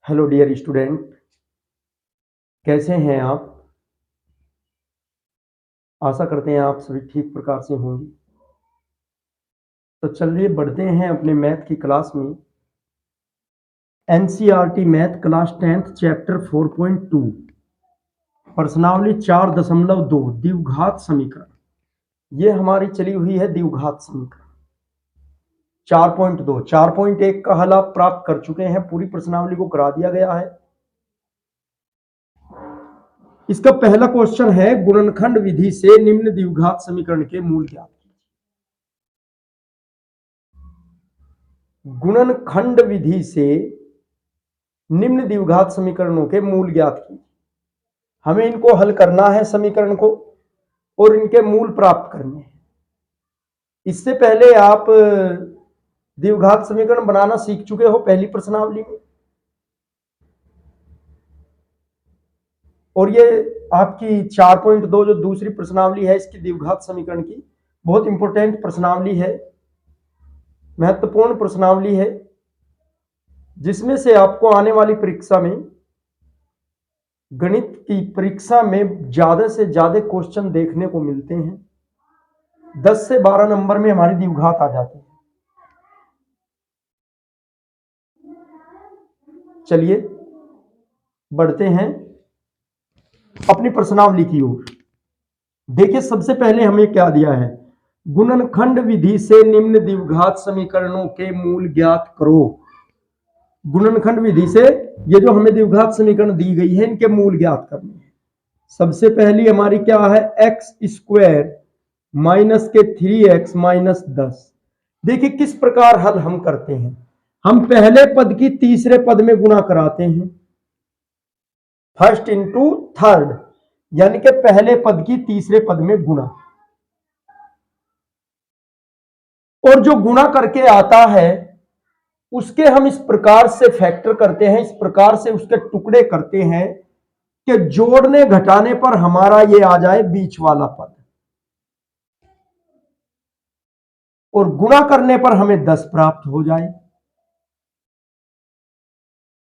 Hello dear student, कैसे हैं आप। आशा करते हैं आप सभी ठीक प्रकार से होंगे। तो चलिए बढ़ते हैं अपने मैथ की क्लास में। NCERT math class 10th chapter 4.2 प्रश्नावली 4.2 द्विघात समीकरण। ये हमारी चली हुई है द्विघात समीकरण 4.2। 4.1 का हल आप प्राप्त कर चुके हैं, पूरी प्रश्नावली को करा दिया गया है। इसका पहला क्वेश्चन है, गुणनखंड विधि से निम्न द्विघात समीकरण के मूल ज्ञात। गुणनखंड विधि से निम्न द्विघात समीकरणों के मूल ज्ञात कीजिए। हमें इनको हल करना है समीकरण को और इनके मूल प्राप्त करने हैं। इससे पहले आप द्विघात समीकरण बनाना सीख चुके हो पहली प्रश्नावली में, और ये आपकी 4.2 जो दूसरी प्रश्नावली है इसकी द्विघात समीकरण की बहुत इंपॉर्टेंट प्रश्नावली है, महत्वपूर्ण प्रश्नावली है, जिसमें से आपको आने वाली परीक्षा में, गणित की परीक्षा में ज्यादा से ज्यादा क्वेश्चन देखने को मिलते हैं। 10 से 12 नंबर में हमारी द्विघात आ जाती है। चलिए बढ़ते हैं अपनी प्रश्नावली की ओर। देखिए सबसे पहले हमें क्या दिया है, गुणनखंड विधि से निम्न द्विघात समीकरणों के मूल ज्ञात करो। गुणनखंड विधि से ये जो हमें द्विघात समीकरण दी गई है इनके मूल ज्ञात करने हैं। सबसे पहली हमारी क्या है, एक्स स्क्वायर माइनस के 3x माइनस 10। देखिए किस प्रकार हल हम करते हैं, हम पहले पद की तीसरे पद में गुणा कराते हैं, फर्स्ट इंटू थर्ड, यानी कि पहले पद की तीसरे पद में गुणा, और जो गुणा करके आता है उसके हम इस प्रकार से फैक्टर करते हैं, इस प्रकार से उसके टुकड़े करते हैं कि जोड़ने घटाने पर हमारा ये आ जाए बीच वाला पद, और गुणा करने पर हमें 10 प्राप्त हो जाए।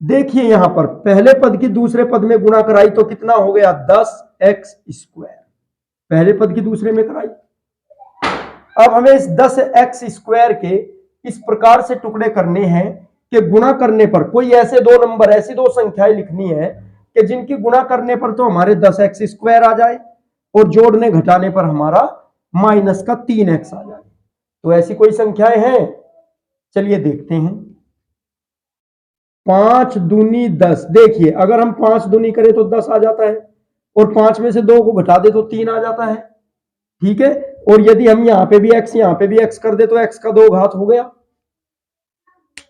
देखिए यहां पर पहले पद की दूसरे पद में गुणा कराई तो कितना हो गया, 10x स्क्वायर, पहले पद की दूसरे में कराई। अब हमें इस 10x स्क्वायर के इस प्रकार से टुकड़े करने हैं कि गुणा करने पर कोई ऐसे दो नंबर, ऐसी दो संख्याएं लिखनी है कि जिनकी गुणा करने पर तो हमारे 10x स्क्वायर आ जाए और जोड़ने घटाने पर हमारा माइनस का 3x आ जाए। तो ऐसी कोई संख्याएं हैं, चलिए देखते हैं। 5 दूनी 10, देखिए अगर हम 5 दूनी करें तो 10 आ जाता है, और 5 में से 2 को घटा दे तो 3 आ जाता है, ठीक है। और यदि हम यहां पे भी x यहां पे भी x कर दे तो x का 2 घात हो गया।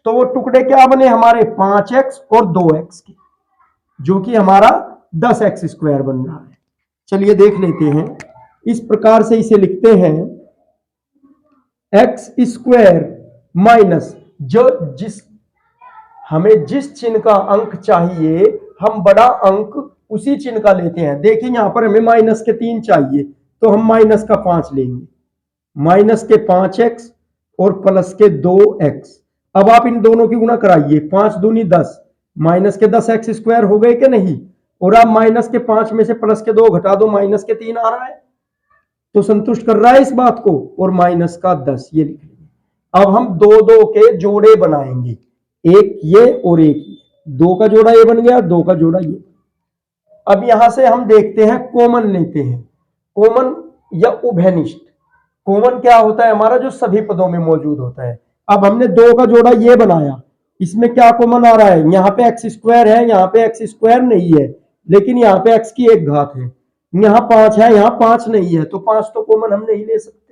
तो वो टुकड़े क्या बने हमारे, 5x और 2x के, जो कि हमारा 10x स्क्वायर बन रहा है। चलिए देख लेते हैं, इस प्रकार से इसे लिखते हैं, x स्क्वायर माइनस हमें जिस चिन्ह का अंक चाहिए हम बड़ा अंक उसी चिन्ह का लेते हैं। देखिए यहां पर हमें माइनस के 3 चाहिए तो हम माइनस का 5 लेंगे, माइनस के 5x और प्लस के 2x। अब आप इन दोनों की गुणा कराइए, 5 दूनी 10, माइनस के 10x स्क्वायर हो गए कि नहीं, और आप माइनस के 5 में से प्लस के 2 घटा दो, माइनस के 3 आ रहा है, तो संतुष्ट कर रहा है इस बात को, और माइनस का 10 ये लिख लेंगे। अब हम दो दो के जोड़े बनाएंगे, एक ये और एक ये, 2 का जोड़ा ये बन गया, 2 का जोड़ा ये। अब यहां से हम देखते हैं, कॉमन लेते हैं, कॉमन या उभयनिष्ठ। कॉमन क्या होता है हमारा, जो सभी पदों में मौजूद होता है। अब हमने 2 का जोड़ा ये बनाया, इसमें क्या कॉमन आ रहा है, यहां पे एक्स स्क्वायर है, यहां पे एक्स स्क्वायर नहीं है, लेकिन यहां पे एक्स की 1 घात है, यहां 5 है, यहां 5 नहीं है, तो 5 तो कॉमन हम नहीं ले सकते।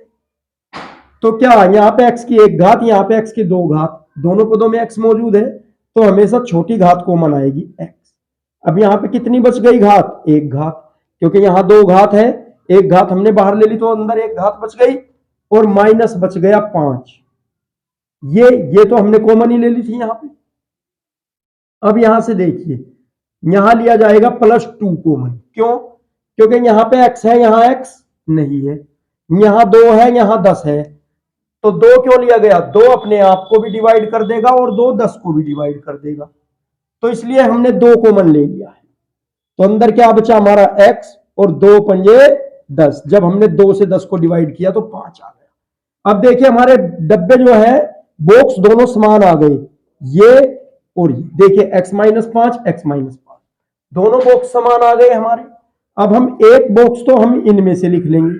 तो क्या, यहाँ पे x की 1 घात, यहाँ पे x की 2 घात, दोनों पदों में x मौजूद है, तो हमेशा छोटी घात कॉमन आएगी x। अब यहाँ पे कितनी बच गई घात, 1 घात, क्योंकि यहाँ 2 घात है, 1 घात हमने बाहर ले ली तो अंदर 1 घात बच गई, और माइनस बच गया 5। ये तो हमने कॉमन ही ले ली थी यहाँ पे। अब यहां से देखिए, यहां लिया जाएगा +2 कॉमन, क्यों, क्योंकि यहाँ पे x है, यहाँ x नहीं है, यहाँ 2 है, यहाँ 10 है, तो 2 क्यों लिया गया, 2 अपने आप को भी डिवाइड कर देगा और 2 10 को भी डिवाइड कर देगा। तो इसलिए हमने 2 कॉमन ले लिया है। तो अंदर क्या बचा हमारा x और 2 पंजे 10। जब हमने 2 से 10 को डिवाइड किया तो 5 आ गया। अब देखिए हमारे डब्बे जो है बॉक्स दोनों समान आ गए, ये और ये। देखिए x -5 x -5 दोनों बॉक्स समान आ गए हमारे। अब हम एक बॉक्स तो हम इनमें से लिख लेंगे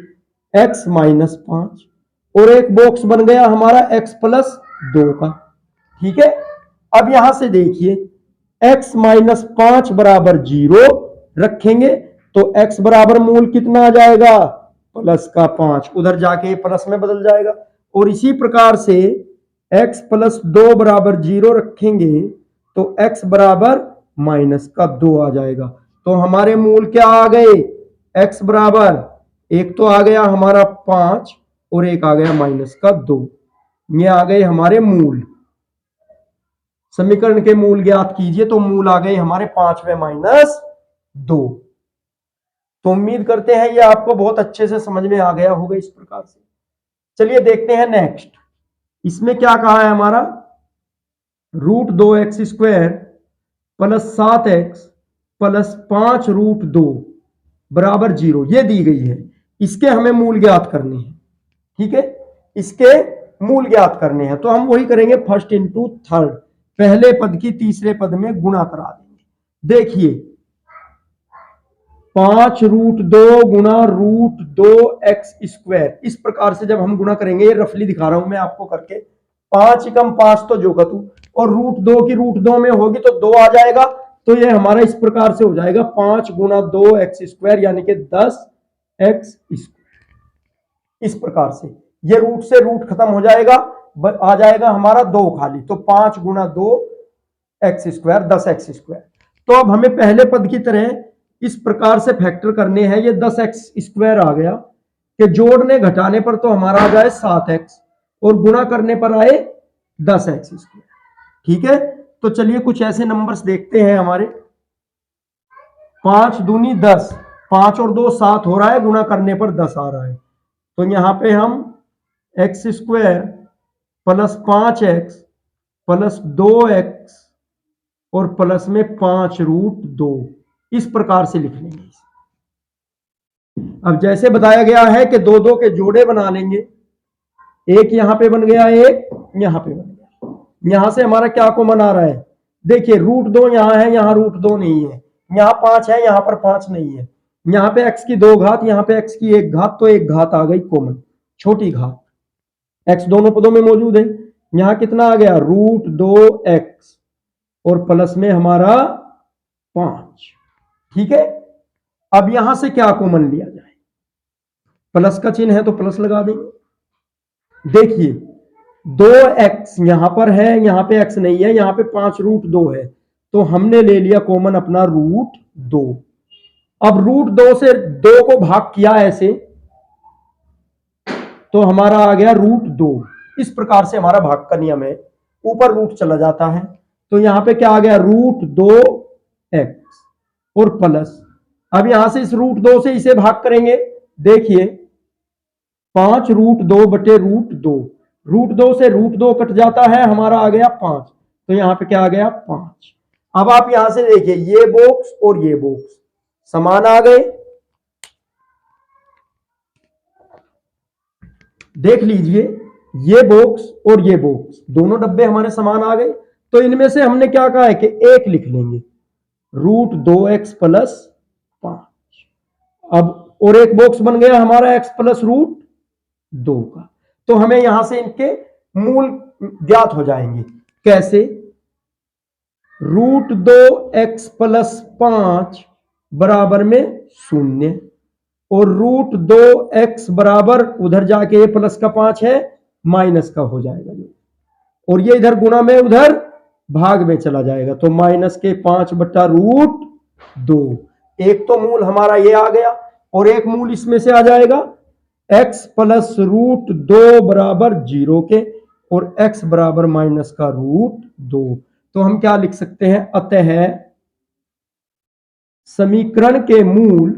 x -5 और एक बॉक्स बन गया हमारा x +2 का। ठीक है, अब यहां से देखिए x -5 बराबर 0 रखेंगे तो x बराबर मूल कितना आ जाएगा, +5। उधर जाके प्लस में बदल जाएगा। और इसी प्रकार से x +2 बराबर 0 रखेंगे तो x बराबर -2 आ जाएगा। तो हमारे मूल क्या आ गए, x बराबर, एक तो आ गया हमारा 5 और एक आ गया -2। ये आ गए हमारे मूल। समीकरण के मूल ज्ञात कीजिए, तो मूल आ गए हमारे 5 व -2। तो उम्मीद करते हैं ये आपको बहुत अच्छे से समझ में आ गया होगा इस प्रकार से। चलिए देखते हैं नेक्स्ट। इसमें क्या कहा है हमारा, √2x² +7x +5√2 बराबर 0 ये दी गई है। इसके हमें मूल ज्ञात करने हैं। ठीक है, इसके मूल ज्ञात करने हैं तो हम वही करेंगे फर्स्ट इंटू थर्ड, पहले पद की तीसरे पद में गुणा करा देंगे। देखिए 5√2 गुणा √2x², इस प्रकार से जब हम गुणा करेंगे, ये रफली दिखा रहा हूं मैं आपको करके, 5 × 5 तो जो कतु, और √2 की √2 में होगी तो 2 आ जाएगा। तो ये हमारा इस प्रकार से हो जाएगा 5 × 2x², यानी कि 10x²। इस प्रकार से ये रूट से रूट खत्म हो जाएगा, आ जाएगा हमारा 2 खाली। तो 5 × 2x², 10x²। तो अब हमें पहले पद की तरह इस प्रकार से फैक्टर करने हैं। ये 10x² आ गया कि जोड़ने घटाने पर तो हमारा आ जाए 7x और गुणा करने पर आए 10x²। ठीक है, तो चलिए कुछ ऐसे नंबर्स देखते हैं हमारे। 5 दूनी 10, 5 और 2 7 हो रहा है, गुणा करने पर 10 आ रहा है। तो यहां पे हम x² +5x +2x और प्लस में 5√2 इस प्रकार से लिख लेंगे। अब जैसे बताया गया है कि 2 के जोड़े बना लेंगे, एक यहां पे बन गया, एक यहां पे बन गया। यहां से हमारा क्या कॉमन आ रहा है, देखिए √2 यहां है, यहां √2 नहीं है, यहां 5 है, यहां पर 5 नहीं है, यहां पे x की 2 घात, यहां पे x की 1 घात, तो 1 घात आ गई कॉमन, छोटी घात। x दोनों पदों में मौजूद है। यहां कितना आ गया, √2x और प्लस में हमारा 5। ठीक है, अब यहां से क्या कॉमन लिया जाए, प्लस का चिन्ह है तो प्लस लगा देंगे। देखिए 2x यहां पर है, यहां पे x नहीं है, यहां पे 5√2 है, तो हमने ले लिया कॉमन अपना √2। अब √2 से 2 को भाग किया ऐसे, तो हमारा आ गया √2। इस प्रकार से हमारा भाग का नियम है, ऊपर रूट चला जाता है। तो यहां पे क्या आ गया, √2x और प्लस, अब यहां से इस √2 से इसे भाग करेंगे। देखिए 5√2 बटे √2, √2 से √2 कट जाता है, हमारा आ गया 5। तो यहां पे क्या आ गया, 5। अब आप यहां से देखिए ये बॉक्स और ये बॉक्स समान आ गए। देख लीजिए ये बॉक्स और ये बॉक्स दोनों डब्बे हमारे समान आ गए। तो इनमें से हमने क्या कहा है कि एक लिख लेंगे, √2x + 5। अब और एक बॉक्स बन गया हमारा x + √2 का। तो हमें यहां से इनके मूल ज्ञात हो जाएंगे। कैसे, √2x + 5 बराबर में 0 और √2x बराबर, उधर जाके प्लस का 5 है, माइनस का हो जाएगा जो, और ये इधर गुणा में उधर भाग में चला जाएगा। तो -5 बटा √2। एक तो मूल हमारा ये आ गया और एक मूल इसमें से आ जाएगा x + √2 बराबर 0 के, और x बराबर -√2। तो हम क्या लिख सकते हैं, अतः समीकरण के मूल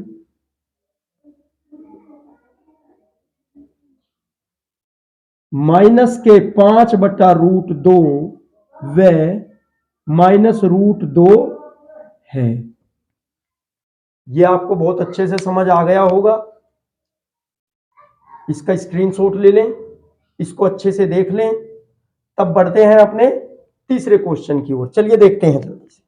-5 बटा √2 व -√2 है। ये आपको बहुत अच्छे से समझ आ गया होगा। इसका स्क्रीनशॉट ले लें, इसको अच्छे से देख लें। तब बढ़ते हैं अपने तीसरे क्वेश्चन की ओर। चलिए देखते हैं जल्दी से।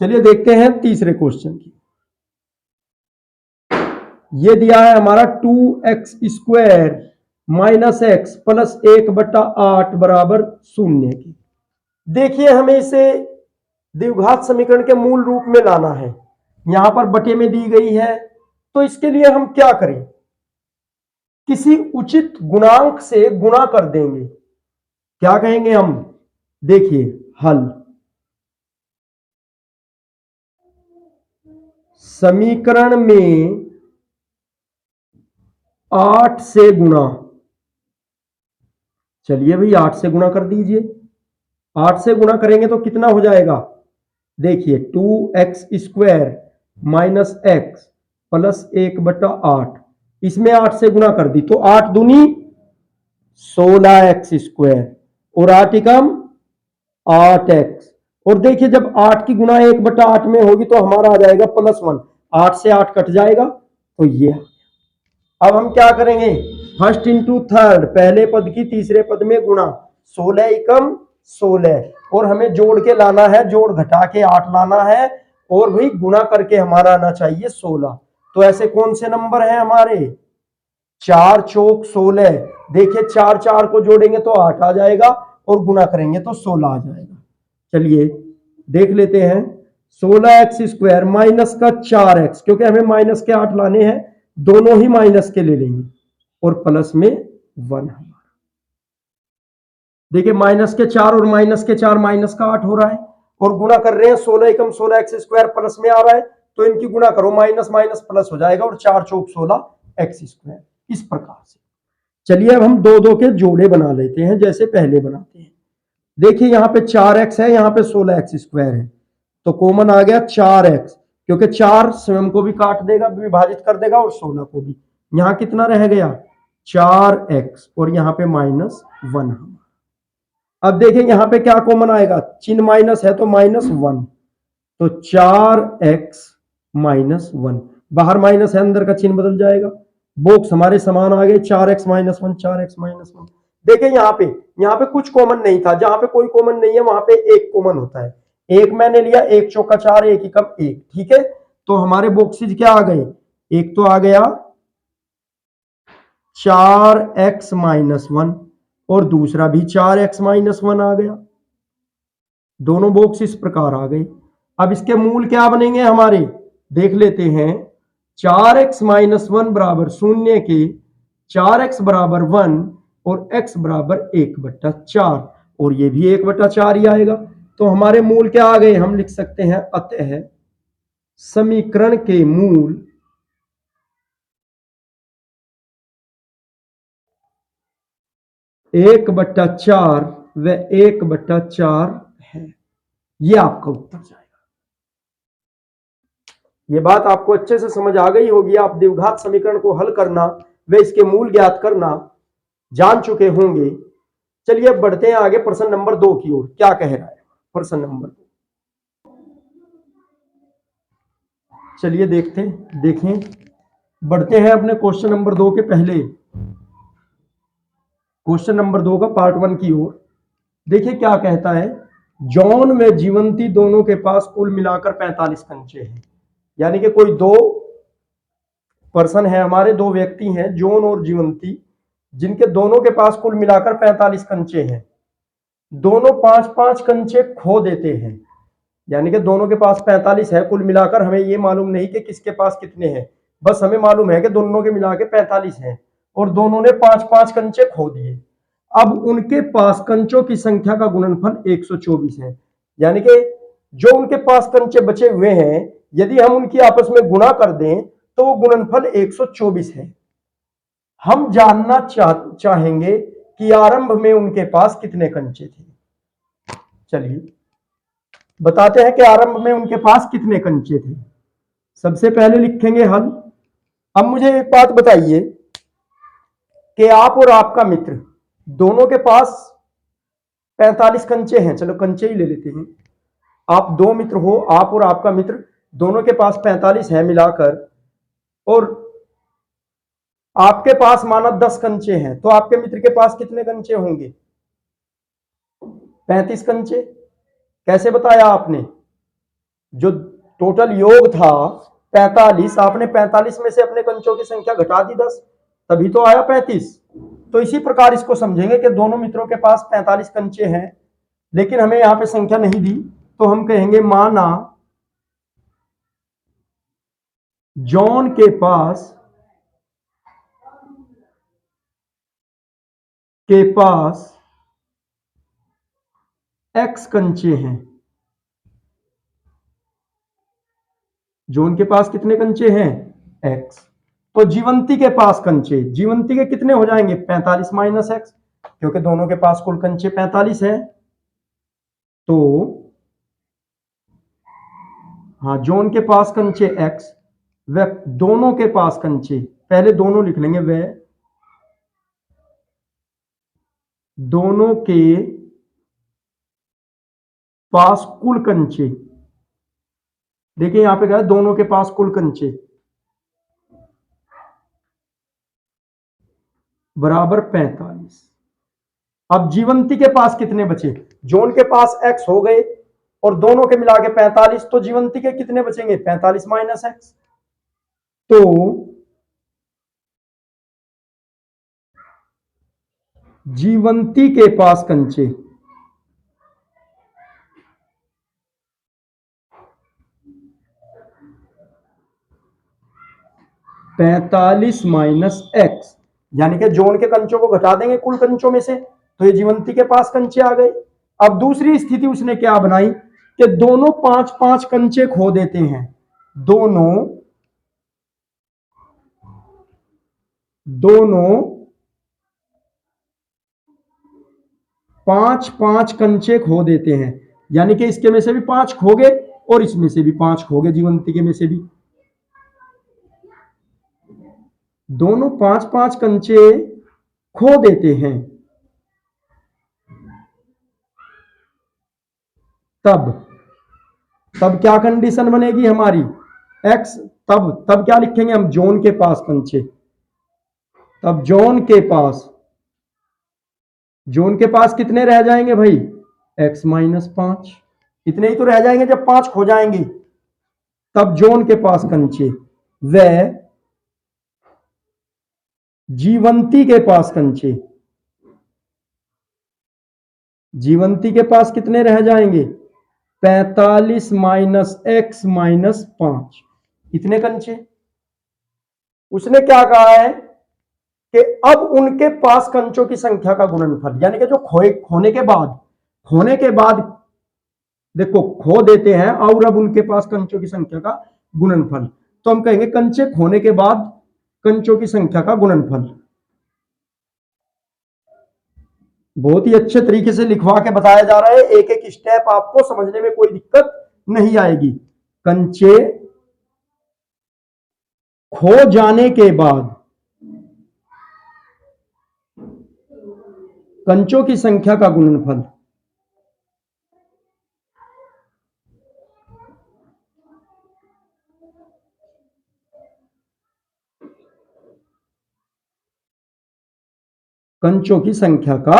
चलिए देखते हैं तीसरे क्वेश्चन की। ये दिया है हमारा 2x² - x प्लस 1/8 बराबर 0 की। देखिए हमें इसे द्विघात समीकरण के मूल रूप में लाना है। यहां पर बटे में दी गई है, तो इसके लिए हम क्या करें, किसी उचित गुणांक से गुणा कर देंगे। क्या कहेंगे हम, देखिए हल, समीकरण में 8 से गुणा। चलिए भाई 8 से गुणा कर दीजिए। 8 से गुणा करेंगे तो कितना हो जाएगा, देखिए 2x² - x प्लस 1/8। इसमें 8 से गुणा कर दी तो 8 दूनी 16x² और 8 एकम 8x। और देखिए जब 8 की गुणा 1/8 में होगी तो हमारा आ जाएगा +1। 8 से 8 कट जाएगा तो ये। अब हम क्या करेंगे, फर्स्ट इंटू थर्ड, पहले पद की तीसरे पद में गुणा। 16 एकम 16 और हमें जोड़ के लाना है, जोड़ घटा के 8 लाना है और भी गुणा करके हमारा आना चाहिए 16। तो ऐसे कौन से नंबर हैं हमारे, 4 चौक 16। देखिए 4 4 को जोड़ेंगे तो 8 आ जाएगा और गुणा करेंगे तो 16 आ जाएगा। चलिए देख लेते हैं, 16x² माइनस का 4x, क्योंकि हमें माइनस के 8 लाने हैं, दोनों ही माइनस के ले लेंगे और प्लस में 1। देखिए माइनस के 4 और माइनस के 4 माइनस का 8 हो रहा है और गुणा कर रहे हैं 16 एकम 16x² प्लस में आ रहा है, तो इनकी गुणा करो, माइनस माइनस प्लस हो जाएगा और 4 चौक 16x²। इस प्रकार से। चलिए अब हम दो दो के जोड़े बना लेते हैं जैसे पहले बनाते हैं। देखिए यहां पे 4x है, यहां पे 16x² है, तो कॉमन आ गया 4x, क्योंकि 4 स्वयं को भी काट देगा, विभाजित कर देगा और 16 को भी। यहां कितना रह गया 4x और यहां पे -1। अब देखिए यहां पे क्या कॉमन आएगा, चिन्ह माइनस है तो -1, तो 4x -1, बाहर माइनस है अंदर का चिन्ह बदल जाएगा। बॉक्स हमारे समान आ गए, 4x -1 4x -1। देखिए यहाँ पे कुछ कॉमन नहीं था, जहां पे कोई कॉमन नहीं है वहां पे एक कॉमन होता है। एक मैंने लिया, 1 चौका 4, 1 एकम 1, ठीक है। तो हमारे बॉक्सेज क्या आ गए, एक तो आ गया 4x -1 और दूसरा भी 4x -1 आ गया। दोनों बॉक्स इस प्रकार आ गए। अब इसके मूल क्या बनेंगे हमारे, देख लेते हैं। 4x -1 बराबर 0 के 4x बराबर 1 और x बराबर 1/4, और ये भी 1/4 ही आएगा। तो हमारे मूल क्या आ गए, हम लिख सकते हैं अतः समीकरण के मूल 1/4 व 1/4 है। ये आपका उत्तर जाएगा। ये बात आपको अच्छे से समझ आ गई होगी। आप द्विघात समीकरण को हल करना व इसके मूल ज्ञात करना जान चुके होंगे। चलिए अब बढ़ते हैं आगे प्रश्न नंबर 2 की ओर। क्या कह रहा है प्रश्न नंबर 2, चलिए देखें। बढ़ते हैं अपने क्वेश्चन नंबर 2 के पहले क्वेश्चन नंबर 2 का पार्ट 1 की ओर। देखिए क्या कहता है, जॉन व जीवंती दोनों के पास कुल मिलाकर 45 कंचे हैं। यानी कि कोई दो पर्सन है हमारे, दो व्यक्ति हैं जॉन और जीवंती, जिनके दोनों के पास कुल मिलाकर 45 कंचे हैं। दोनों 5-5 कंचे खो देते हैं, यानी कि दोनों के पास 45 है कुल मिलाकर। हमें ये मालूम नहीं कि किसके पास कितने हैं, बस हमें मालूम है कि दोनों के मिला के 45 हैं और दोनों ने 5-5 कंचे खो दिए। अब उनके पास कंचों की संख्या का गुणनफल 124 है। यानी कि जो उनके पास कंचे बचे हुए हैं, यदि हम उनकी आपस में गुणा कर दें तो वो गुणनफल 124 है। हम जानना चाहेंगे कि आरंभ में उनके पास कितने कंचे थे। चलिए बताते हैं कि आरंभ में उनके पास कितने कंचे थे। सबसे पहले लिखेंगे हल। अब मुझे एक बात बताइए कि आप और आपका मित्र दोनों के पास 45 कंचे हैं। चलो कंचे ही ले लेते हैं। आप दो मित्र हो, आप और आपका मित्र दोनों के पास 45 है मिलाकर, और आपके पास माना 10 कंचे हैं, तो आपके मित्र के पास कितने कंचे होंगे? 35 कंचे। कैसे बताया आपने? जो टोटल योग था 45, आपने 45 में से अपने कंचों की संख्या घटा दी 10, तभी तो आया 35। तो इसी प्रकार इसको समझेंगे कि दोनों मित्रों के पास 45 कंचे हैं, लेकिन हमें यहां पे संख्या नहीं दी, तो हम कहेंगे माना जॉन के पास x कंचे हैं। जॉन के पास कितने कंचे हैं? x। तो जीवंती के पास कंचे, जीवंती के कितने हो जाएंगे? 45 माइनस x, क्योंकि दोनों के पास कुल कंचे 45 है। तो हाँ, जॉन के पास कंचे x, व दोनों के पास कंचे, पहले दोनों लिख लेंगे, वे दोनों के पास कुल कंचे। देखिए यहां पे क्या है, दोनों के पास कुल कंचे बराबर 45। अब जीवंती के पास कितने बचे? जॉन के पास x हो गए और दोनों के मिला के 45, तो जीवंती के कितने बचेंगे? 45 माइनस x। तो जीवंती के पास कंचे 45 माइनस x, यानी कि जॉन के कंचों को घटा देंगे कुल कंचों में से, तो ये जीवंती के पास कंचे आ गए। अब दूसरी स्थिति उसने क्या बनाई कि दोनों 5-5 कंचे खो देते हैं। दोनों 5-5 कंचे खो देते हैं, यानी कि इसके में से भी 5 खो गए और इसमें से भी 5 खो गए, जीवंती के में से भी। दोनों 5-5 कंचे खो देते हैं, तब क्या कंडीशन बनेगी हमारी? x। तब क्या लिखेंगे हम? जॉन के पास कंचे। तब जॉन के पास कितने रह जाएंगे भाई? x minus 5। इतने ही तो रह जाएंगे जब 5 खो जाएंगे। तब जॉन के पास कंचे, व जीवंती के पास कंचे। जीवंती के पास कितने रह जाएंगे? 45 माइनस x माइनस 5, इतने कंचे। उसने क्या कहा है कि अब उनके पास कंचों की संख्या का गुणनफल, यानी कि जो खोने के बाद देखो खो देते हैं और अब उनके पास कंचों की संख्या का गुणनफल, तो हम कहेंगे कंचे खोने के बाद कंचों की संख्या का गुणनफल। बहुत ही अच्छे तरीके से लिखवा के बताया जा रहा है, एक एक स्टेप आपको समझने में कोई दिक्कत नहीं आएगी। कंचे खो जाने के बाद कंचों की संख्या का गुणनफल। कंचों की संख्या का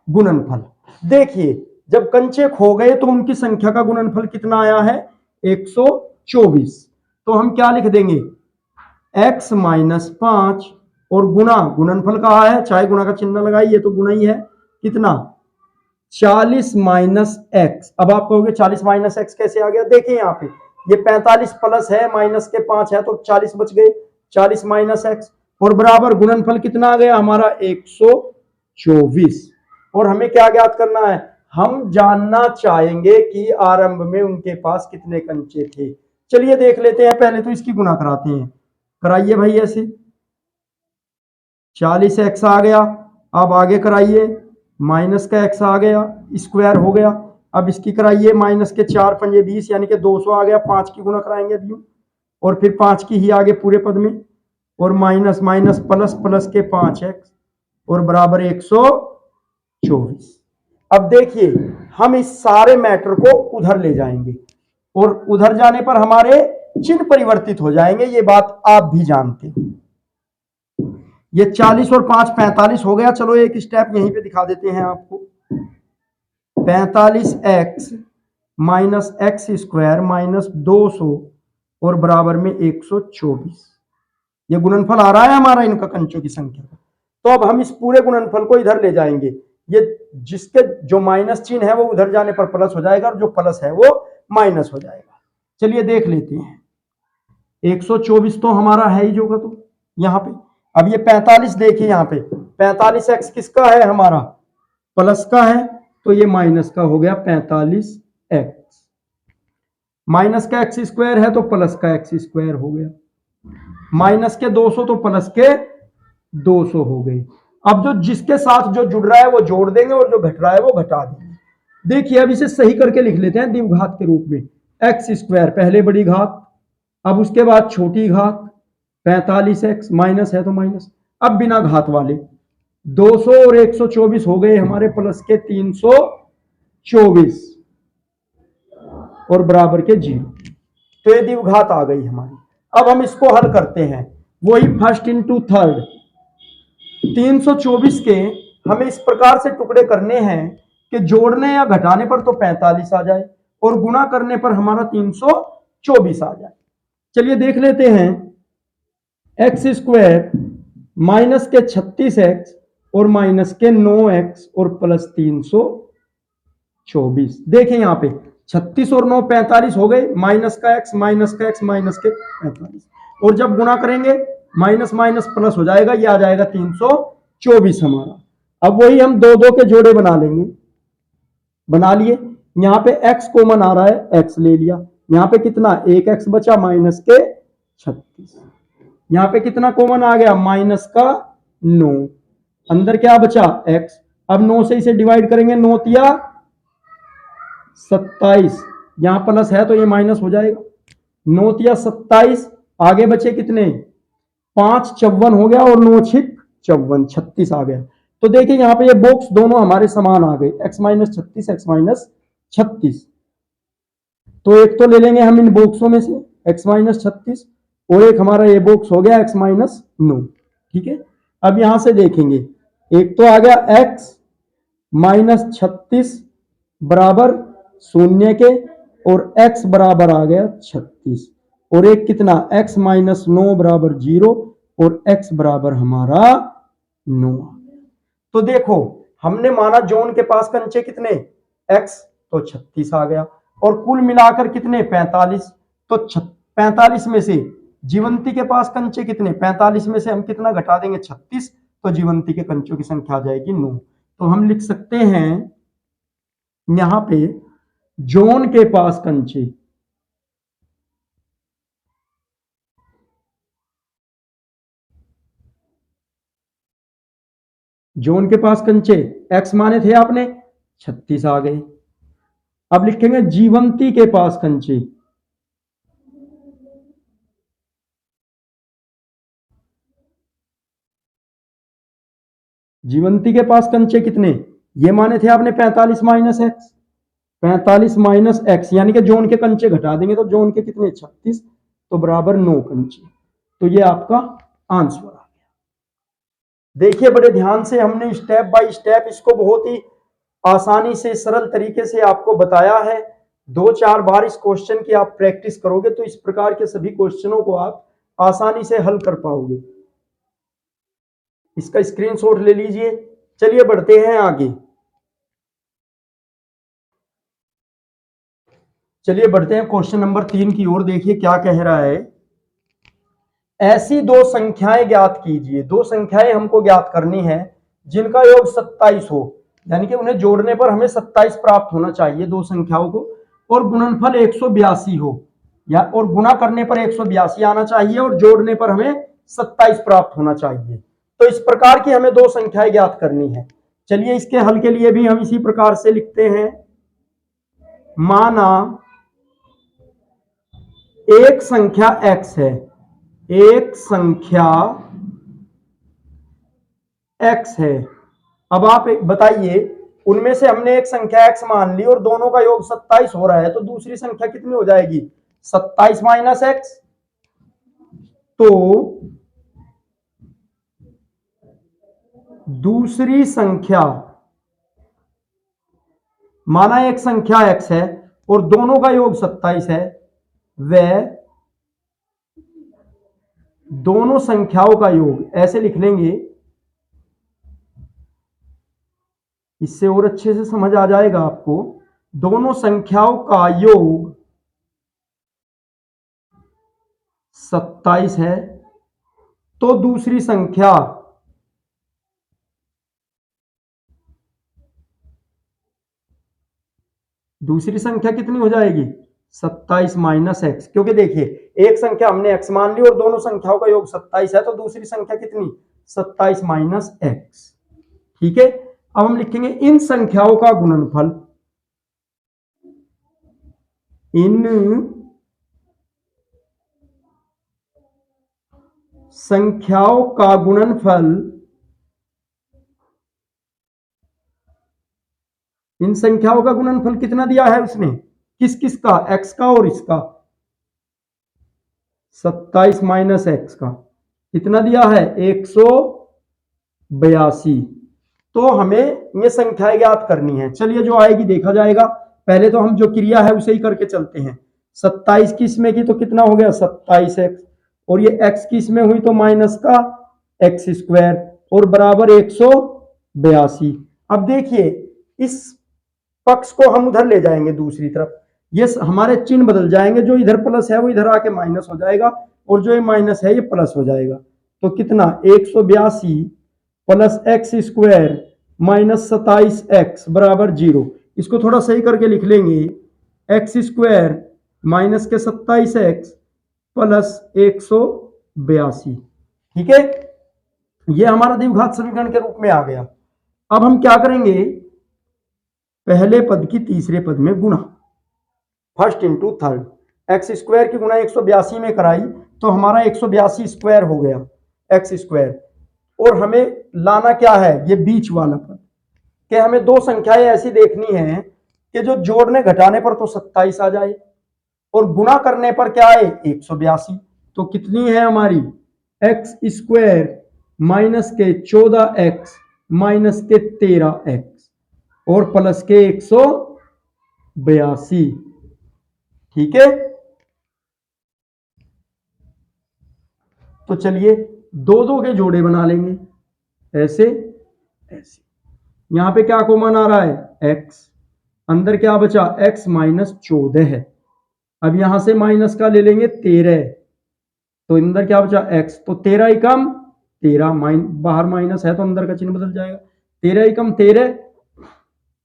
गुणनफल। देखिए जब कंचे खो गए तो उनकी संख्या का गुणनफल कितना आया है? 124। तो हम क्या लिख देंगे? x माइनस 5 और गुणनफल कहा है, चाहे गुणा का चिन्ह लगाइए तो गुणा ही है। कितना? 40 माइनस एक्स। अब आप कहोगे 40 माइनस एक्स कैसे आ गया? देखिए यहाँ पे ये 45 प्लस है, माइनस के 5 है, तो 40 बच गए। 40 माइनस एक्स और बराबर गुणनफल कितना आ गया हमारा? 124। और हमें क्या ज्ञात करना है? हम जानना चाहेंगे कि आरंभ में उनके पास कितने कंचे थे। चलिए देख लेते हैं, पहले तो इसकी गुणा कराते हैं। कराइए भाई ऐसे। 40 एक्स आ गया। अब आगे कराइए, माइनस का x आ गया, स्क्वायर हो गया। अब इसकी कराइए, माइनस के 4 पंजे 20 यानी कि 200 आ गया। 5 की गुना कराएंगे अब यूं, और फिर 5 की ही आगे पूरे पद में, और माइनस माइनस प्लस, प्लस के 5x और बराबर 124। अब देखिए हम इस सारे मैटर को उधर ले जाएंगे और उधर जाने पर हमारे चिन्ह परिवर्तित हो जाएंगे, ये बात आप भी जानते हो। ये 40 और 5 45 हो गया। चलो एक स्टेप यहीं पे दिखा देते हैं आपको। 45x minus x square minus 200 और बराबर में 124। ये गुणनफल आ रहा है हमारा इनका कंचों की संख्या का। तो अब हम इस पूरे गुणनफल को इधर ले जाएंगे। ये जिसके जो माइनस चिन्ह है वो उधर जाने पर प्लस हो जाएगा और जो प्लस है वो माइनस हो जाएगा। चलिए देख लेते हैं। 124 तो हमारा है ही जो का तो यहाँ पे। अब ये 45 देखिए यहाँ पे 45x किसका है, हमारा प्लस का है, तो ये माइनस का हो गया 45x। माइनस का एक्स स्क्वायर है तो प्लस का एक्स स्क्वायर हो गया। माइनस के 200 तो प्लस के 200 हो गए। अब जो जिसके साथ जो जुड़ रहा है वो जोड़ देंगे और जो घट रहा है वो घटा देंगे। देखिए अब इसे सही करके लिख लेते हैं द्विघात के रूप में। एक्स स्क्वायर पहले बड़ी घात, अब उसके बाद छोटी घात 45x, माइनस है तो माइनस। अब बिना घात वाले 200 और 124 हो गए हमारे प्लस के 324 और बराबर के 0। तो ये द्विघात आ गई हमारी। अब हम इसको हल करते हैं, वही फर्स्ट इंटू थर्ड। 324 के हमें इस प्रकार से टुकड़े करने हैं कि जोड़ने या घटाने पर तो 45 आ जाए और गुणा करने पर हमारा 324 आ जाए। चलिए देख लेते हैं। एक्स स्क्वायर माइनस के 36x और माइनस के 9x और प्लस 324। देखें यहाँ पे 36 और 9 45 हो गए, माइनस का x माइनस का x माइनस के 45, और जब गुणा करेंगे माइनस माइनस प्लस हो जाएगा, ये आ जाएगा 324 हमारा। अब वही हम दो दो के जोड़े बना लेंगे, बना लिए। यहाँ पे x कॉमन आ रहा है, x ले लिया। यहाँ पे कितना 1x बचा माइनस के 36। यहाँ पे कितना कॉमन आ गया माइनस का 9, अंदर क्या बचा x। अब 9 से इसे डिवाइड करेंगे, 9 तिया 27, यहां प्लस है तो ये माइनस हो जाएगा। 9 तिया 27, आगे बचे कितने 5 54 हो गया और 9 छिक 54 36 आ गया। तो देखिए यहाँ पे ये बॉक्स दोनों हमारे समान आ गए, x माइनस 36 x माइनस 36। तो एक तो ले लेंगे हम इन बॉक्सों में से x माइनस 36 और एक हमारा ये बॉक्स हो गया x माइनस 9। ठीक है, अब यहां से देखेंगे, एक तो आ गया x माइनस 36 बराबर 0 के और x बराबर आ गया 36, और एक कितना x माइनस 9 बराबर 0 और x बराबर हमारा 9 आ गया। तो देखो हमने माना जोन के पास कंचे कितने x, तो 36 आ गया, और कुल मिलाकर कितने 45। तो 45 में से जीवंती के पास कंचे कितने, 45 में से हम कितना घटा देंगे 36, तो जीवंती के कंचों की संख्या आ जाएगी 9। तो हम लिख सकते हैं यहां पे जोन के पास कंचे जोन के पास कंचे x माने थे आपने 36 आ गए। अब लिखेंगे जीवंती के पास कंचे, जीवंती के पास कंचे कितने, ये माने थे आपने 45 माइनस एक्स, 45 माइनस एक्स यानी कि जोन के कंचे घटा देंगे तो जोन के कितने 36, तो बराबर 9 कंचे। तो ये आपका आंसर आ गया। देखिए बड़े ध्यान से हमने स्टेप बाय स्टेप इसको बहुत ही आसानी से सरल तरीके से आपको बताया है। 2-4 बार इस क्वेश्चन की आप प्रैक्टिस करोगे तो इस प्रकार के सभी क्वेश्चनों को आप आसानी से हल कर पाओगे। इसका स्क्रीनशॉट ले लीजिए। चलिए बढ़ते हैं आगे। चलिए बढ़ते हैं क्वेश्चन नंबर 3 की ओर। देखिए क्या कह रहा है। ऐसी दो संख्याएं ज्ञात कीजिए। दो संख्याएं हमको ज्ञात करनी है जिनका योग 27 हो, यानी कि उन्हें जोड़ने पर हमें 27 प्राप्त होना चाहिए दो संख्याओं को, और गुणनफल 182 हो, या और गुणा करने पर 182 आना चाहिए और जोड़ने पर हमें 27 प्राप्त होना चाहिए। तो इस प्रकार की हमें दो संख्याएं ज्ञात करनी है। चलिए इसके हल के लिए भी हम इसी प्रकार से लिखते हैं। माना एक संख्या x है, एक संख्या x है। अब आप बताइए, उनमें से हमने एक संख्या x मान ली और दोनों का योग 27 हो रहा है, तो दूसरी संख्या कितनी हो जाएगी? 27 माइनस x। तो दूसरी संख्या, माना एक संख्या x है और दोनों का योग 27 है, वह दोनों संख्याओं का योग, ऐसे लिख लेंगे, इससे और अच्छे से समझ आ जाएगा आपको। दोनों संख्याओं का योग 27 है, तो दूसरी संख्या कितनी हो जाएगी? 27 माइनस एक्स। क्योंकि देखिए एक संख्या हमने x मान ली और दोनों संख्याओं का योग 27 है, तो दूसरी संख्या कितनी? 27 माइनस एक्स। ठीक है, अब हम लिखेंगे इन संख्याओं का गुणनफल, इन संख्याओं का गुणनफल, इन संख्याओं का गुणनफल कितना दिया है उसने? किस किस का? x का और इसका। 27 माइनस एक्स का कितना दिया है? 182। तो हमें ये संख्याएं ज्ञात करनी है। चलिए जो आएगी देखा जाएगा, पहले तो हम जो क्रिया है उसे ही करके चलते हैं। 27 की इसमें की तो कितना हो गया? 27x, और ये x की इसमें हुई तो माइनस का एक्स स्क्वायर, और बराबर 182। अब देखिए इस पक्ष को हम उधर ले जाएंगे दूसरी तरफ, ये हमारे चिन्ह बदल जाएंगे, जो इधर प्लस है वो इधर आके माइनस हो जाएगा, और जो ये माइनस है ये प्लस हो जाएगा। तो कितना? 182 plus x square minus 27x बराबर 0। इसको थोड़ा सही करके लिख लेंगे, एक्स स्क्वायर माइनस के 27x प्लस 182। ठीक है, ये हमारा द्विघात समीकरण के रूप में आ गया। अब हम क्या करेंगे? पहले पद की तीसरे पद में गुणा, first into third. X square की गुणा 182 में कराई तो हमारा 182 स्क्वायर हो गया एक्स स्क्वायर, और हमें लाना क्या है? ये बीच वाला पद, कि हमें दो संख्याएं ऐसी देखनी है कि जो जोड़ने घटाने पर तो 27 आ जाए और गुणा करने पर क्या आए? 182। तो कितनी है हमारी? एक्स स्क्वायर माइनस के 14x माइनस के 13x और प्लस के 182। ठीक है, तो चलिए दो दो के जोड़े बना लेंगे, ऐसे ऐसे। यहां पे क्या कॉमन आ रहा है? x। अंदर क्या बचा? x माइनस 14 है। अब यहां से माइनस का ले लेंगे 13, तो अंदर क्या बचा? x। तो 13 ही कम 13, बाहर माइनस है तो अंदर का चिन्ह बदल जाएगा। 13 ही कम 13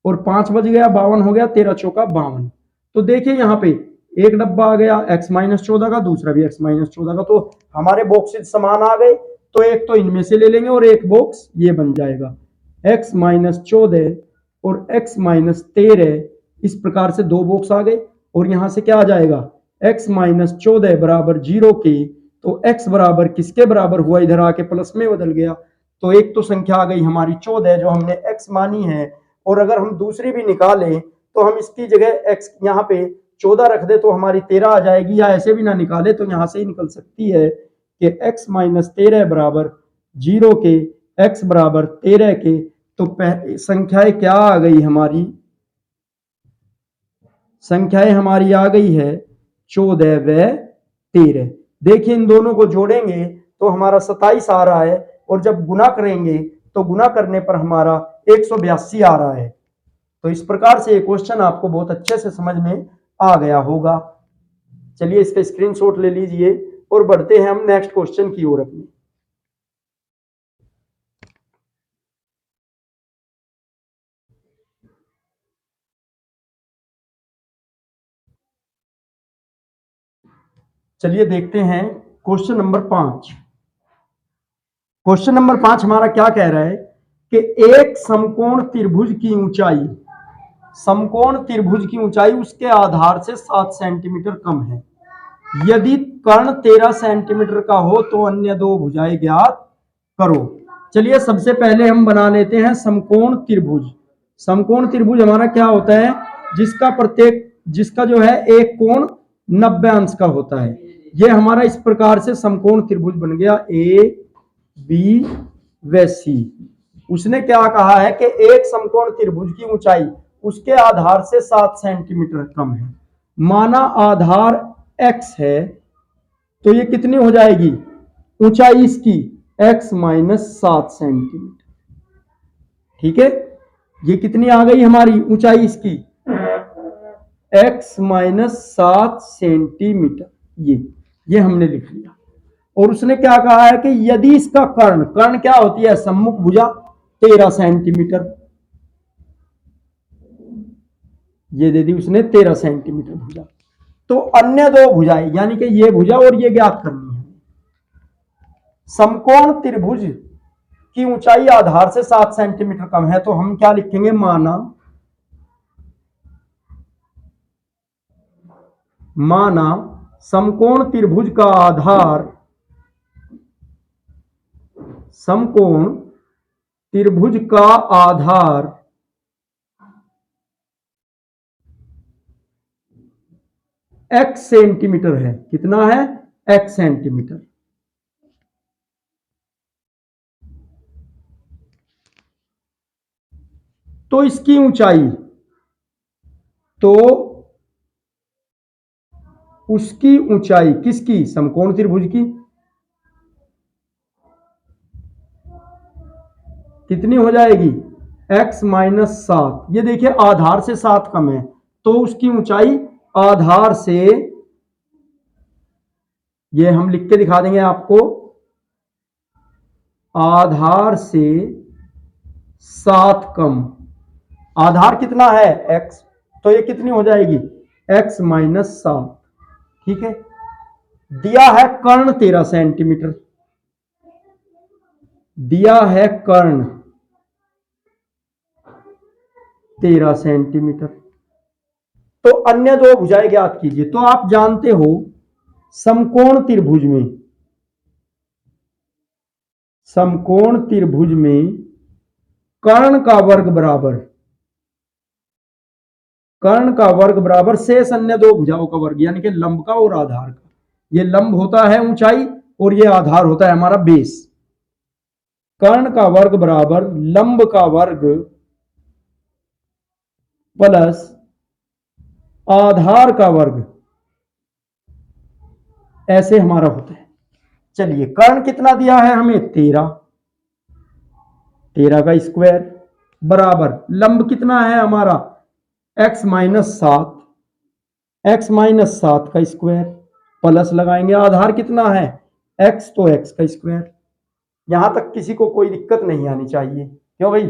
और 5 बज गया, 52 हो गया, 13 चौका 52। तो देखिए यहाँ पे एक डब्बा आ गया x माइनस 14 का, दूसरा भी x माइनस 14 का, तो हमारे बॉक्सेस समान आ गए। तो एक तो इनमें से ले लेंगे और एक बॉक्स ये बन जाएगा, x माइनस 14 और x माइनस 13। इस प्रकार से दो बॉक्स आ गए, और यहां से क्या आ जाएगा? x माइनस 14 बराबर 0 के, तो x बराबर किसके बराबर हुआ? इधर आके प्लस में बदल गया। तो एक तो संख्या आ गई हमारी 14 जो हमने x मानी है, और अगर हम दूसरी भी निकालें तो हम इसकी जगह x यहाँ पे 14 रख दे तो हमारी 13 आ जाएगी, या ऐसे भी ना निकाले तो यहां से ही निकल सकती है कि x माइनस 13 बराबर 0 के, x बराबर 13 के। तो संख्याएं क्या आ गई हमारी? संख्याएं हमारी आ गई है 14 व 13। देखिए इन दोनों को जोड़ेंगे तो हमारा 27 आ रहा है, और जब गुना करेंगे तो गुना करने पर हमारा 182 आ रहा है। तो इस प्रकार से ये क्वेश्चन आपको बहुत अच्छे से समझ में आ गया होगा। चलिए इसका स्क्रीनशॉट ले लीजिए और बढ़ते हैं हम नेक्स्ट क्वेश्चन की ओर अपनी। चलिए देखते हैं क्वेश्चन नंबर 5। क्वेश्चन नंबर 5 हमारा क्या कह रहा है कि एक समकोण त्रिभुज की ऊंचाई, समकोण त्रिभुज की ऊंचाई उसके आधार से 7 सेंटीमीटर कम है। यदि कर्ण 13 सेंटीमीटर का हो तो अन्य दो भुजाएं ज्ञात करो। चलिए सबसे पहले हम बना लेते हैं समकोण त्रिभुज। समकोण त्रिभुज हमारा क्या होता है, जिसका जो है एक कोण 90 अंश का होता है। ये हमारा इस प्रकार से समकोण त्रिभुज बन गया ए बी व सी। उसने क्या कहा है कि एक समकोण त्रिभुज की ऊंचाई उसके आधार से 7 सेंटीमीटर कम है। माना आधार x है तो ये कितनी हो जाएगी ऊंचाई इसकी x माइनस 7 सेंटीमीटर। ठीक है, ये कितनी आ गई हमारी ऊंचाई इसकी x माइनस 7 सेंटीमीटर। ये हमने लिख लिया। और उसने क्या कहा है कि यदि इसका कर्ण, कर्ण क्या होती है सम्मुख भुजा 13 सेंटीमीटर, ये दे दी उसने 13 सेंटीमीटर भुजा, तो अन्य दो भुजाएं यानी कि ये भुजा और ये ज्ञात करनी है। समकोण त्रिभुज की ऊंचाई आधार से 7 सेंटीमीटर कम है तो हम क्या लिखेंगे, माना समकोण त्रिभुज का आधार, समकोण त्रिभुज का आधार x सेंटीमीटर है। कितना है, x सेंटीमीटर। तो इसकी ऊंचाई, तो उसकी ऊंचाई किसकी, समकोण त्रिभुज की, कितनी हो जाएगी x माइनस 7। ये देखिए आधार से 7 कम है तो उसकी ऊंचाई आधार से, ये हम लिख के दिखा देंगे आपको, आधार से 7 कम। आधार कितना है x, तो ये कितनी हो जाएगी x माइनस 7। ठीक है, दिया है कर्ण 13 सेंटीमीटर, दिया है कर्ण 13 सेंटीमीटर। तो अन्य दो भुजाएं ज्ञात कीजिए। तो आप जानते हो समकोण त्रिभुज में, समकोण त्रिभुज में कर्ण का वर्ग बराबर, कर्ण का वर्ग बराबर शेष अन्य दो भुजाओं का वर्ग, यानी कि लंब का और आधार का। ये लंब होता है ऊंचाई और ये आधार होता है हमारा बेस। कर्ण का वर्ग बराबर लंब का वर्ग प्लस आधार का वर्ग, ऐसे हमारा होता है। चलिए कर्ण कितना दिया है हमें 13, 13 का स्क्वायर बराबर लंब कितना है हमारा x माइनस 7, x माइनस 7 का स्क्वायर प्लस लगाएंगे आधार कितना है x, तो x का स्क्वायर। यहां तक किसी को कोई दिक्कत नहीं आनी चाहिए, क्यों भाई,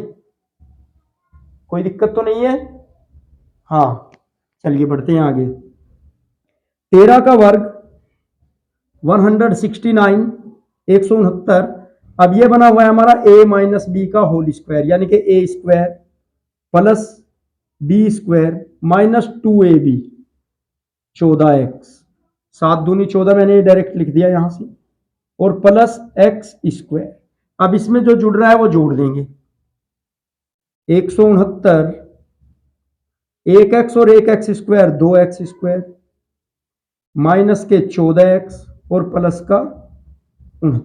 कोई दिक्कत तो नहीं है। हाँ चलिए बढ़ते हैं आगे। 13 का वर्ग 169, 169। अब ये बना हुआ है हमारा a माइनस बी का होल स्क्वायर, यानी कि a square plus B square minus 2ab 14x, 7 दूनी 14 मैंने डायरेक्ट लिख दिया यहां से, और प्लस x स्क्वायर। अब इसमें जो जुड़ रहा है वो जोड़ देंगे, 169, 1x और 1x square 2x square minus के 14x और प्लस का 69।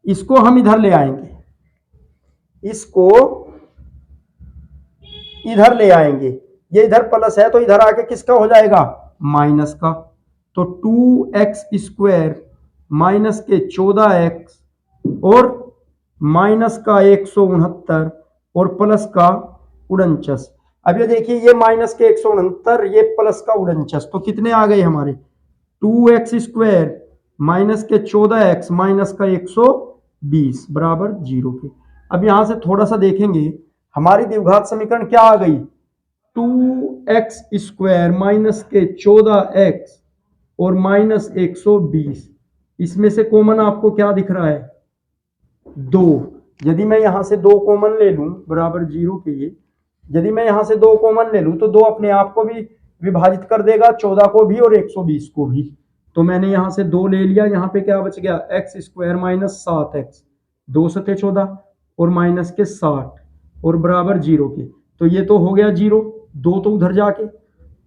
इसको हम इधर ले आएंगे, इसको इधर ले आएंगे, ये इधर प्लस है तो इधर आके किसका हो जाएगा माइनस का। तो 2x स्क्वायर माइनस के 14x और माइनस का 169 और प्लस का 49। अब ये देखिए ये माइनस के 169, ये प्लस का 49, तो कितने आ गए हमारे 2x स्क्वायर माइनस के 14x माइनस का 120 बराबर 0 के। अब यहां से थोड़ा सा देखेंगे हमारी द्विघात समीकरण क्या आ गई, 2x स्क्वायर माइनस के 14x और माइनस 120। इसमें से कॉमन आपको क्या दिख रहा है 2। यदि मैं यहां से 2 कॉमन ले लूं बराबर 0 के ये, यदि मैं यहां से 2 कॉमन ले लूं तो 2 अपने आप को भी विभाजित कर देगा, 14 को भी और 120 को भी। तो मैंने यहां से 2 ले लिया, यहां पे क्या बच गया एक्स स्क्वायर माइनस 7x, 2 सते 14 और माइनस के 60 और बराबर 0 के। तो ये तो हो गया 0, 2 तो उधर जाके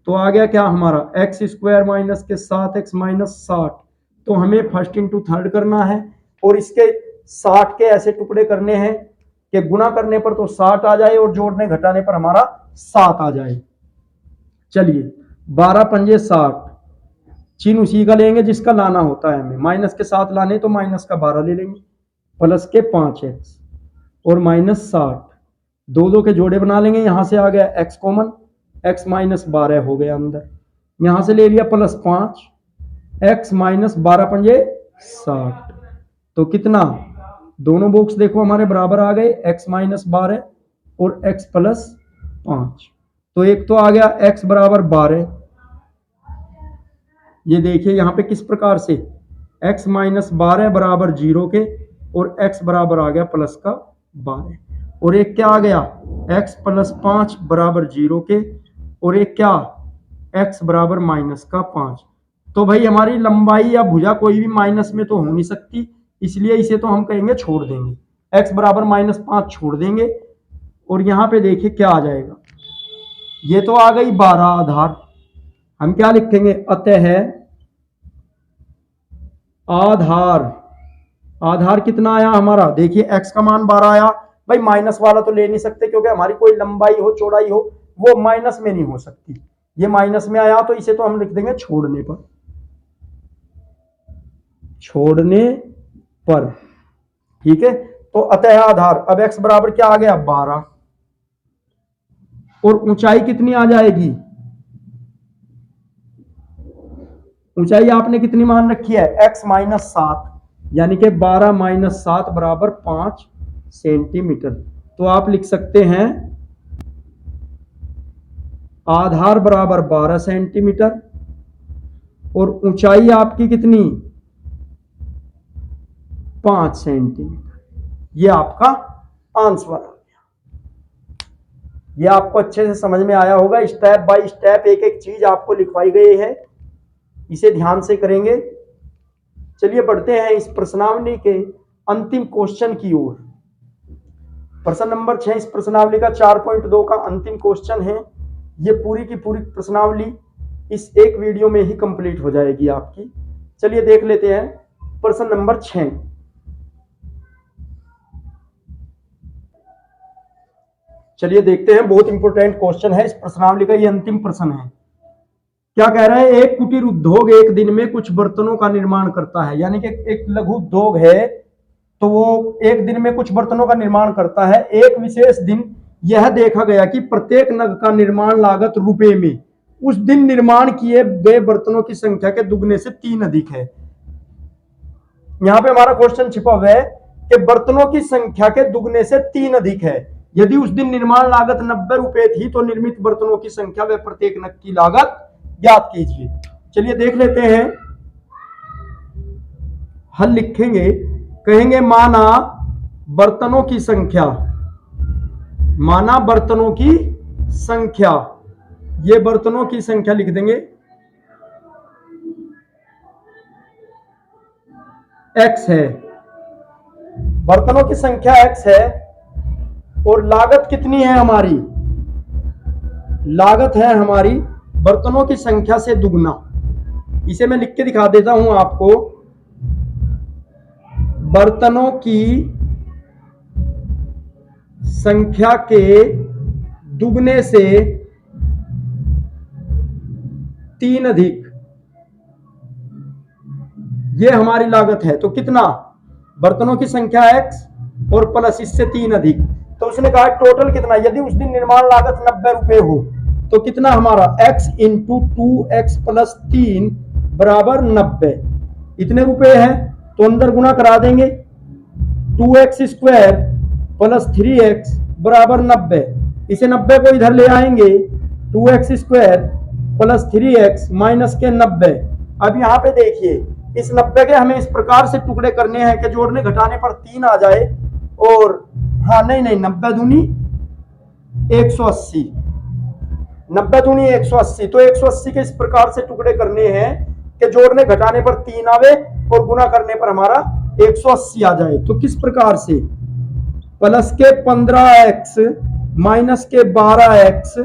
तो आ गया क्या हमारा एक्स स्क्वायर माइनस के 7x माइनस 60। तो हमें फर्स्ट इंटू थर्ड करना है और इसके 60 के ऐसे टुकड़े करने हैं कि गुना करने पर तो 60 आ जाए और जोड़ने घटाने पर हमारा 7 आ जाए। चलिए 12 पंजे 60, चिन्ह उसी का लेंगे जिसका लाना होता है हमें, माइनस के 7 लाने तो माइनस का 12 ले लेंगे, प्लस के 5x और माइनस 60, 2 के जोड़े बना लेंगे, यहां से आ गया x कॉमन, x माइनस 12 हो गया अंदर, यहां से ले लिया प्लस 5, x माइनस 12 पंजे 60। तो कितना, दोनों बॉक्स देखो हमारे बराबर आ गए, x माइनस 12 और x प्लस 5। तो एक तो आ गया x बराबर 12, ये देखिए यहां पे किस प्रकार से x माइनस 12 बराबर 0 के और x बराबर आ गया प्लस का 12, और एक क्या आ गया x प्लस 5 बराबर 0 के और एक क्या x बराबर माइनस का 5। तो भाई हमारी लंबाई या भुजा कोई भी माइनस में तो हो नहीं सकती, इसलिए इसे तो हम कहेंगे छोड़ देंगे, x बराबर माइनस 5 छोड़ देंगे और यहां पे देखिए क्या आ जाएगा, ये तो आ गई 12 आधार, हम क्या लिखेंगे अतः आधार, आधार कितना आया हमारा, देखिए x का मान 12 आया, भाई माइनस वाला तो ले नहीं सकते क्योंकि हमारी कोई लंबाई हो चौड़ाई हो वो माइनस में नहीं हो सकती, ये माइनस में आया तो इसे तो हम लिख देंगे छोड़ने पर, छोड़ने पर, ठीक है। तो अतः आधार, अब x बराबर क्या आ गया 12 और ऊंचाई कितनी आ जाएगी, ऊंचाई आपने कितनी मान रखी है x माइनस 7, यानी कि 12 माइनस 7 बराबर 5 सेंटीमीटर। तो आप लिख सकते हैं आधार बराबर 12 सेंटीमीटर और ऊंचाई आपकी कितनी 5 सेंटीमीटर, ये आपका आंसर आ गया। ये आपको अच्छे से समझ में आया होगा, स्टेप बाय स्टेप एक एक चीज आपको लिखवाई गई है, इसे ध्यान से करेंगे। चलिए बढ़ते हैं इस प्रश्नावली के अंतिम क्वेश्चन की ओर। प्रश्न नंबर 6 इस प्रश्नावली का 4.2 का अंतिम क्वेश्चन है। ये पूरी की पूरी प्रश्नावली इस एक वीडियो में ही कंप्लीट हो जाएगी आपकी। चलिए देख लेते हैं प्रश्न नंबर 6। चलिए देखते हैं, बहुत इंपॉर्टेंट क्वेश्चन है, इस प्रश्नावली का ये अंतिम प्रश्न है। क्या कह रहा है, एक कुटीर उद्योग एक दिन में कुछ बर्तनों का निर्माण करता है, यानी कि एक लघु उद्योग है तो वो एक दिन में कुछ बर्तनों का निर्माण करता है। एक विशेष दिन यह देखा गया कि प्रत्येक नग का निर्माण लागत रुपए में उस दिन निर्माण किए गए बर्तनों की संख्या के दुगने से 3 अधिक है। यहां पे हमारा क्वेश्चन छिपा हुआ है कि बर्तनों की संख्या के दुगने से 3 अधिक है। यदि उस दिन निर्माण लागत 90 रुपए थी तो निर्मित बर्तनों की संख्या व प्रत्येक नग की लागत ज्ञात कीजिए। चलिए देख लेते हैं, हल लिखेंगे, कहेंगे माना बर्तनों की संख्या, माना बर्तनों की संख्या, ये बर्तनों की संख्या लिख देंगे x है, बर्तनों की संख्या x है और लागत कितनी है हमारी, लागत है हमारी बर्तनों की संख्या से दुगना। इसे मैं लिख के दिखा देता हूं आपको, बर्तनों की संख्या के दुगने से 3 अधिक, ये हमारी लागत है। तो कितना, बर्तनों की संख्या x और प्लस इससे 3 अधिक, तो उसने कहा टोटल कितना, यदि उस दिन निर्माण लागत 90 रुपए हो तो कितना हमारा x इंटू 2x प्लस 3 बराबर 90, इतने रुपए है तो अंदर गुना करा देंगे, 2x स्क्वायर प्लस 3x बराबर 90, इसे 90 को इधर ले आएंगे, 2x square plus 3x minus के 90। अब यहाँ पे देखिए इस 90 के हमें इस प्रकार से टुकड़े करने हैं कि जोड़ने घटाने पर 3 आ जाए, और हाँ नहीं नहीं 90 दूनी 180, 90 दूनी 180, तो 180 के इस प्रकार से टुकड़े करने हैं कि जोड़ने घटाने पर 3 आवे और गुना करने पर हमारा 180 आ जाए। तो किस प्रकार से, प्लस के 15x माइनस के 12x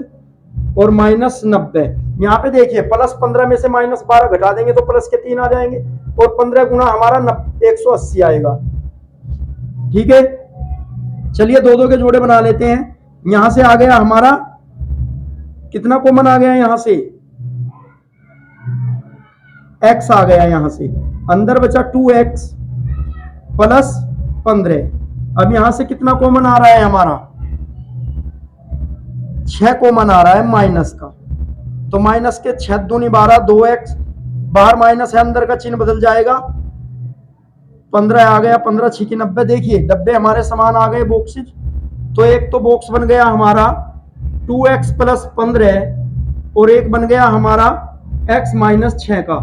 और माइनस 90। यहाँ पे देखिए प्लस 15 में से माइनस 12 घटा देंगे तो प्लस के 3 आ जाएंगे, और 15 गुना हमारा 180 आएगा। ठीक है, चलिए दो दो के जोड़े बना लेते हैं। यहां से आ गया हमारा कितना कॉमन आ गया, यहां से x आ गया, यहां से अंदर बचा 2x प्लस 15। अब यहां से कितना कॉमन आ रहा है हमारा, 6 कॉमन आ रहा है माइनस का, तो माइनस के 6 दूनी 12, 2x, बाहर माइनस है अंदर का चिन्ह बदल जाएगा, 15 आ गया, 15 6 90। देखिए डब्बे हमारे समान आ गए बॉक्सेज, तो एक तो बॉक्स बन गया हमारा 2x प्लस 15 और एक बन गया हमारा x माइनस 6 का।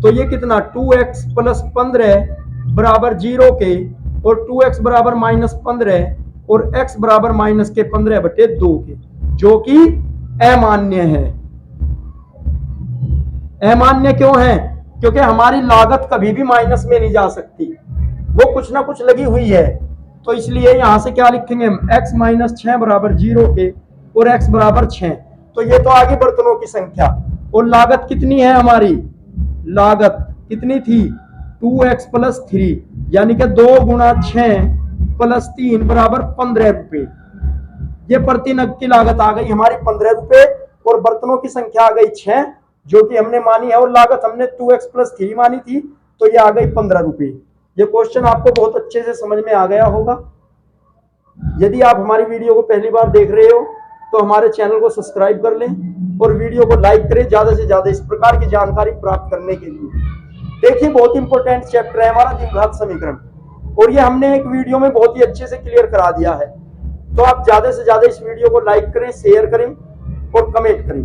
तो ये कितना 2x प्लस 15 बराबर 0 के, और 2x बराबर माइनस 15 और x बराबर माइनस के 15/2 के, जो कि अमान्य है। अमान्य क्यों है, क्योंकि हमारी लागत कभी भी माइनस में नहीं जा सकती, वो कुछ ना कुछ लगी हुई है। तो इसलिए यहां से क्या लिखेंगे, x माइनस 6 बराबर 0 के और x बराबर 6। तो ये तो आगे बर्तनों की संख्या, और लागत कितनी है हमारी, लागत कितनी थी 2x प्लस 3, यानी कि 2 गुना 6 प्लस 3 बराबर 15 रुपए। ये प्रति नग की लागत आ गई हमारी 15 रुपए, और बर्तनों की संख्या आ गई 6 जो कि हमने मानी है, और लागत हमने 2x प्लस 3 मानी थी, तो ये आ गई 15 रुपए। ये क्वेश्चन आपको बहुत अच्छे से समझ में आ गया होगा। यदि आप हमारी वीडियो को पहली बार देख रहे हो तो हमारे चैनल को सब्सक्राइब कर लें और वीडियो को लाइक करें ज्यादा से ज्यादा इस प्रकार की जानकारी प्राप्त करने के लिए। देखिए बहुत इंपॉर्टेंट चैप्टर है हमारा द्विघात समीकरण, और ये हमने एक वीडियो में बहुत ही अच्छे से क्लियर करा दिया है। तो आप ज्यादा से ज्यादा इस वीडियो को लाइक करें, शेयर करें और कमेंट करें।